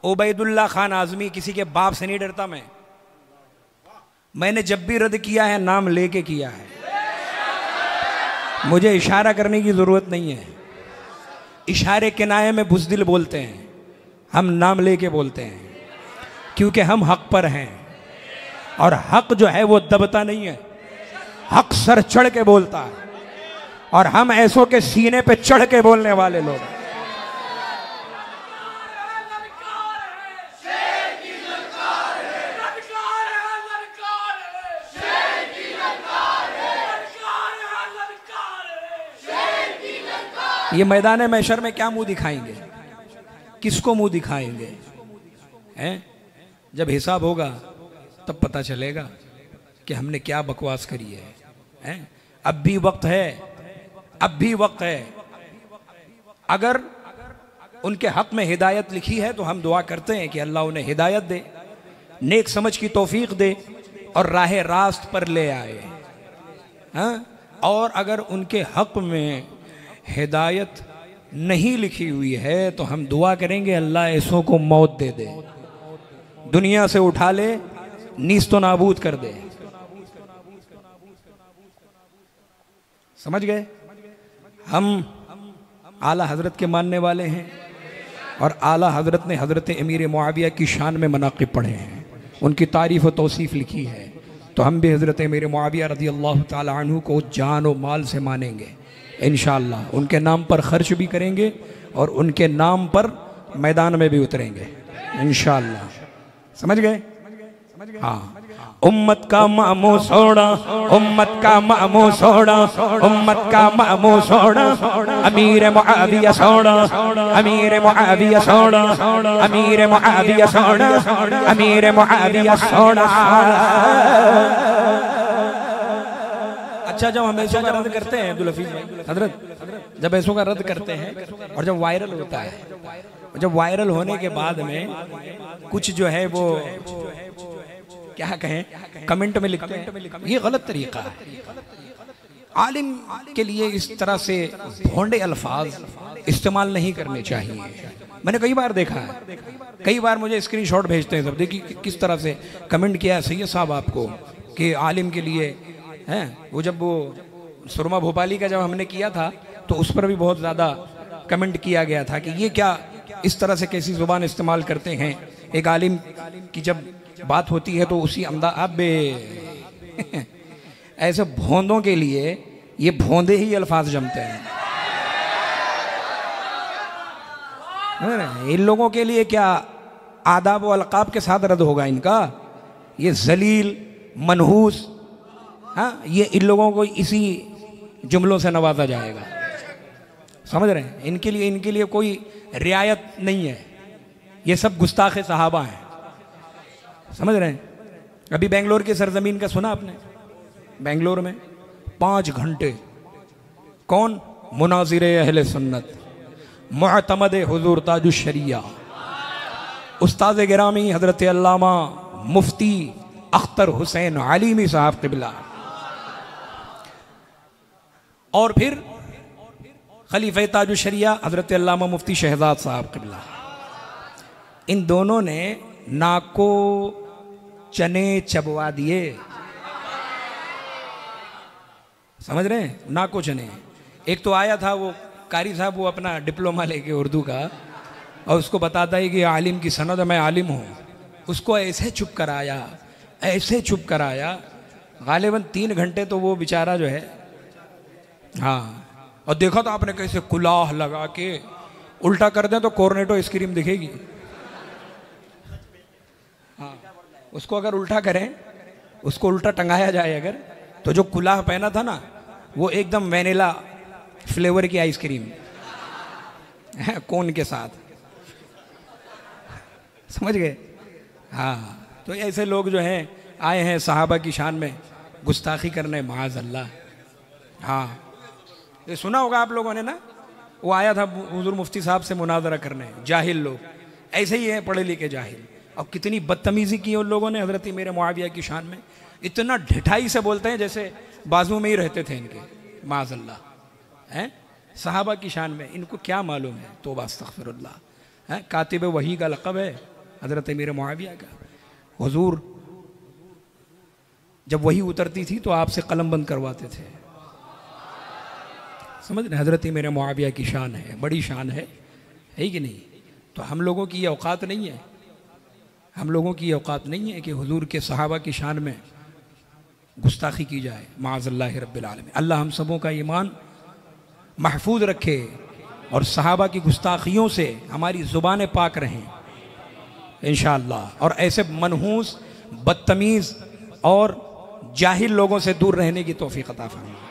उबैदुल्ला खान आजमी, किसी के बाप से नहीं डरता मैं। मैंने जब भी रद्द किया है नाम लेके किया है, मुझे इशारा करने की जरूरत नहीं है। इशारे किनाये में बुज़दिल बोलते हैं, हम नाम लेके बोलते हैं, क्योंकि हम हक पर हैं और हक जो है वो दबता नहीं है, हक सर चढ़ के बोलता है और हम ऐसों के सीने पे चढ़ के बोलने वाले लोग। ये मैदान महशर में क्या मुंह दिखाएंगे, किसको मुंह दिखाएंगे? हैं? जब हिसाब होगा तब पता चलेगा कि हमने क्या बकवास करी है। हैं? अब भी वक्त है, अब भी वक्त है। अगर उनके हक में हिदायत लिखी है तो हम दुआ करते हैं कि अल्लाह उन्हें हिदायत दे, नेक समझ की तौफीक दे और राह रास्त पर ले आए। हाँ? और अगर उनके हक में हिदायत नहीं लिखी हुई है तो हम दुआ करेंगे अल्लाह ऐसों को मौत दे दे, दुनिया से उठा ले, नीस्तो नाबूद कर दे। समझ गए? हम आला हजरत के मानने वाले हैं और आला हजरत ने हजरत अमीर मुआविया की शान में मनाक़िब पढ़े हैं, उनकी तारीफ़ व तौसीफ़ लिखी है। तो हम भी हजरत अमीर मुआविया रज़ी अल्लाह ताला अन्हु को जान व माल से मानेंगे इंशाअल्लाह। उनके नाम पर खर्च भी करेंगे और उनके नाम पर मैदान में भी उतरेंगे इंशाअल्लाह। समझ गए? हाँ। उम्मत का मामू सोड़ा, उम्मत का मामू सोड़ा, उम्मत का मामू सोड़ा, अमीर मुआविया सोड़ा, अमीर मुआविया सोड़ा, अमीर मुआविया सोड़ा, अमीर मुआविया सोड़ा। अच्छा, जब हम ऐसों का रद्द करते हैं अब्दुल हफीज भाई हजरत, जब ऐसों का रद्द करते हैं और जब वायरल होता है, जब वायरल होने के बाद में कुछ जो है वो क्या कहें कमेंट में लिखते हैं, ये गलत तरीका है। आलिम के लिए इस तरह से भोंडे अल्फाज इस्तेमाल नहीं करने चाहिए। मैंने कई बार देखा है, कई बार मुझे स्क्रीनशॉट भेजते हैं सब, देखिए किस तरह से कमेंट किया है सैयद साहब आपको कि आलिम के लिए हैं। वो जब वो सुरमा भोपाली का जब हमने किया था तो उस पर भी बहुत ज़्यादा कमेंट किया गया था कि ये क्या इस तरह से कैसी ज़ुबान इस्तेमाल करते हैं। एक आलिम की जब बात होती है तो उसी अब ऐसे भोंदों के लिए ये भोंदे ही अल्फाज जमते हैं। इन लोगों के लिए क्या आदाब व अलकाब के साथ रद्द होगा इनका? ये जलील मनहूस, हाँ, ये इन लोगों को इसी जुमलों से नवाजा जाएगा। समझ रहे हैं? इनके लिए कोई रियायत नहीं है, ये सब गुस्ताखे सहाबा हैं। समझ रहे हैं? अभी बेंगलोर की सरजमीन का सुना आपने? बेंगलोर में 5 घंटे कौन? मुनाजिर अहले सुन्नत, मुअतमद हुजूर ताजुश शरिया, उस्ताद गिरामी हजरत अल्लामा मुफ्ती अख्तर हुसैन आलिमी साहब क़िबला, और फिर खलीफे ताजुश शरिया हजरत अल्लामा मुफ्ती शहजाद साहब क़िबला। इन दोनों ने नाको चने चबवा दिए। समझ रहे हैं? नाको चने। एक तो आया था वो कारी साहब, वो अपना डिप्लोमा लेके उर्दू का, और उसको बताता है कि आलिम की सनद, मैं आलिम हूँ। उसको ऐसे चुप कराया, ऐसे चुप कराया, गालिबन 3 घंटे तो वो बेचारा जो है, हाँ। और देखा तो आपने कैसे कुलाह लगा के उल्टा कर दें तो कोर्नेटो आइसक्रीम दिखेगी। हाँ, उसको अगर उल्टा करें, उसको उल्टा टंगाया जाए अगर, तो जो कुलाह पहना था ना वो एकदम वैनिला फ्लेवर की आइसक्रीम है, कोन के साथ। समझ गए? हाँ। तो ऐसे लोग जो हैं आए हैं सहाबा की शान में गुस्ताखी करने, माज़ अल्लाह। हाँ, ये सुना होगा आप लोगों ने ना, वो आया था हुजूर मुफ्ती साहब से मुनाजरा करने, जाहिल लोग ऐसे ही हैं, पढ़े लिखे जाहिल। और कितनी बदतमीज़ी की उन लोगों ने हज़रत मेरे मुआविया की शान में, इतना ढिठाई से बोलते हैं जैसे बाजू में ही रहते थे इनके, माज़अल्लाह। हैं सहाबा की शान में, इनको क्या मालूम है? तौबा अस्तग़फिरुल्लाह। है, कातिब वही का लक़ब है हज़रत अमीर मुआविया का। हुजूर जब वही उतरती थी तो आपसे कलम बंद करवाते थे। समझ रहे, हज़रत अमीर मुआविया की शान है, बड़ी शान है कि नहीं। तो हम लोगों की ये औकात नहीं है, हम लोगों की ये औकात नहीं है कि हुजूर के सहाबा की शान में गुस्ताखी की जाए, माअज़ल्लाह रब्बिल आलमीन। अल्लाह हम सबों का ईमान महफूज रखे और सहाबा की गुस्ताखियों से हमारी ज़ुबानें पाक रहें इंशाअल्लाह, और ऐसे मनहूस, बदतमीज़ और जाहिल लोगों से दूर रहने की तौफीक अता फरमाए।